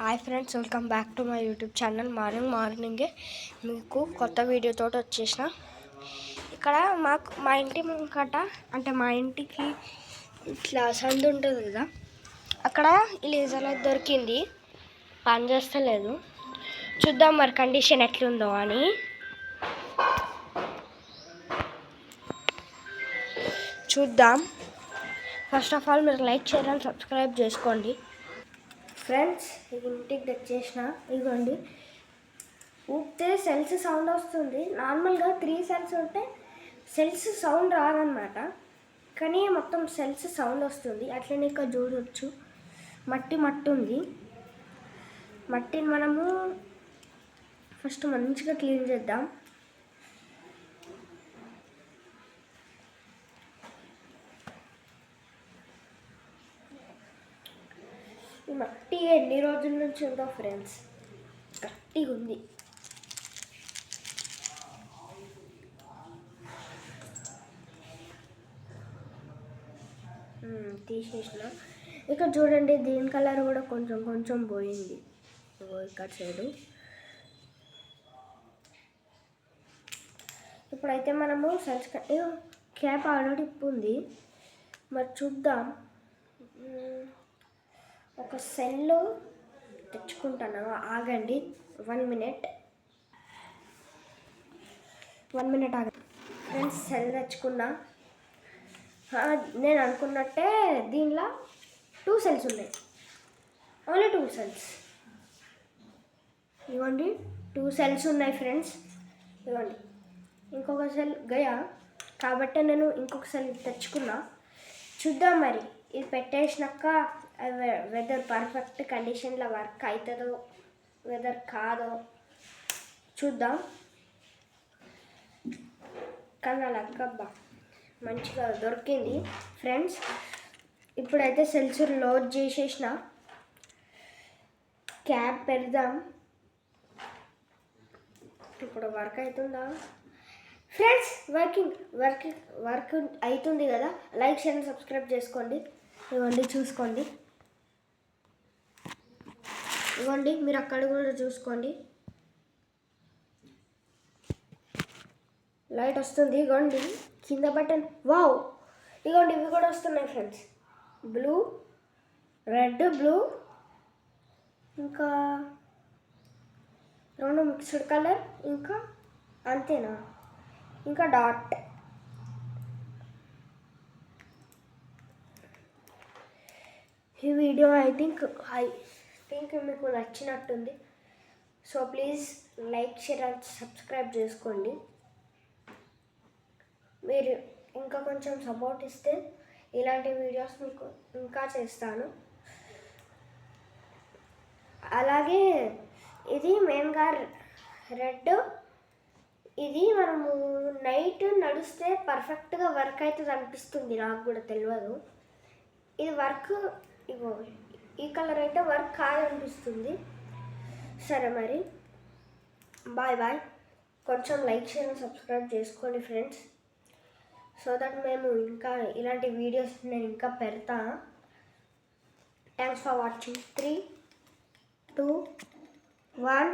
Hi friends, welcome back to my YouTube channel. మార్నింగే మీకు కొత్త వీడియోతో వచ్చేసిన. ఇక్కడ మా ఇంటి ముంగట అంటే మా ఇంటికి ఇట్లా సందు ఉంటుంది కదా, అక్కడ లేజర్ లైట్ దొరికింది, పని చేస్తలేదు. చూద్దాం మరి కండిషన్ ఎట్లుందో అని. చూద్దాం. ఫస్ట్ ఆఫ్ ఆల్ మీరు లైక్, షేర్ అండ్ సబ్స్క్రైబ్ చేసుకోండి ఫ్రెండ్స్. ఇంటికి తెచ్చేసిన, ఇదిగోండి. ఊపితే సెల్స్ సౌండ్ వస్తుంది. నార్మల్గా 3 సెల్స్ ఉంటే సెల్స్ సౌండ్ రాదనమాట, కానీ మొత్తం సెల్స్ సౌండ్ వస్తుంది. అట్లనే ఇక్కడ చూడవచ్చు, మట్టి ఉంది. మట్టిని మనము ఫస్ట్ మంచిగా క్లీన్ చేద్దాం. ఈ మట్టి ఎన్ని రోజుల నుంచి ఉందో ఫ్రెండ్స్, గట్టిగా ఉంది. తీసేసిన. ఇక్కడ చూడండి, దీని కలర్ కూడా కొంచెం పోయింది. ఇక్కడ సైడు. ఇప్పుడైతే మనము క్యాప్ ఆల్రెడీ ఉంది. మరి చూద్దాం. ఒక సెల్ తెచ్చుకుంటాను, ఆగండి. 1 మినిట్ ఆగండి ఫ్రెండ్స్. సెల్ తెచ్చుకున్నా. నేను అనుకున్నట్టే దీనిలో 2 సెల్స్ ఉన్నాయి, ఓన్లీ 2 సెల్స్. ఇవ్వండి, 2 సెల్స్ ఉన్నాయి ఫ్రెండ్స్. ఇవ్వండి, ఇంకొక సెల్ గయా కాబట్టి నేను ఇంకొక సెల్ తెచ్చుకున్నా. చూద్దాం మరి ఇది పెట్టేసినాక వెదర్ పర్ఫెక్ట్ కండిషన్లో వర్క్ అవుతుందో వెదర్ కాదో చూద్దాం. కానీ నా లక్కబ్బా మంచిగా దొరికింది ఫ్రెండ్స్. ఇప్పుడైతే సెల్స్ లోడ్ చేసేసిన. క్యాప్ పెడదాం. ఇప్పుడు వర్క్ అవుతుందా ఫ్రెండ్స్? వర్క్ అవుతుంది కదా. లైక్, షేర్, సబ్స్క్రైబ్ చేసుకోండి. ఇవ్వండి, చూసుకోండి. ఇవ్వండి, మీరు అక్కడ కూడా చూసుకోండి. లైట్ వస్తుంది. ఇవ్వండి, కింద బటన్. వావ్, ఇవ్వండి, ఇవి కూడా వస్తున్నాయి ఫ్రెండ్స్. బ్లూ, రెడ్, బ్లూ, ఇంకా 2 మిక్స్డ్ కలర్, ఇంకా అంతేనా, ఇంకా డాట్. ఈ వీడియో ఐ థింక్ మీకు నచ్చినట్టుంది. So please like, share and subscribe చేసుకోండి. మీరు ఇంకా కొంచెం సపోర్ట్ ఇస్తే ఇలాంటి వీడియోస్ మీకు ఇంకా చేస్తాను. అలాగే ఇది మెయిన్గా రెడ్, ఇది మనము నైట్ నడిస్తే పర్ఫెక్ట్గా వర్క్ అవుతుంది అనిపిస్తుంది. నాకు కూడా తెలియదు. ఇది వర్క్ ఇగో ఈ కలర్ అయితే వర్క్ కాదనిపిస్తుంది. సరే మరి, బాయ్. కొంచెం లైక్, షేర్ సబ్స్క్రైబ్ చేసుకోండి ఫ్రెండ్స్. సో దట్ మేము ఇంకా ఇలాంటి వీడియోస్ నేను ఇంకా పెడతా. Thanks for watching. 3, 2, 1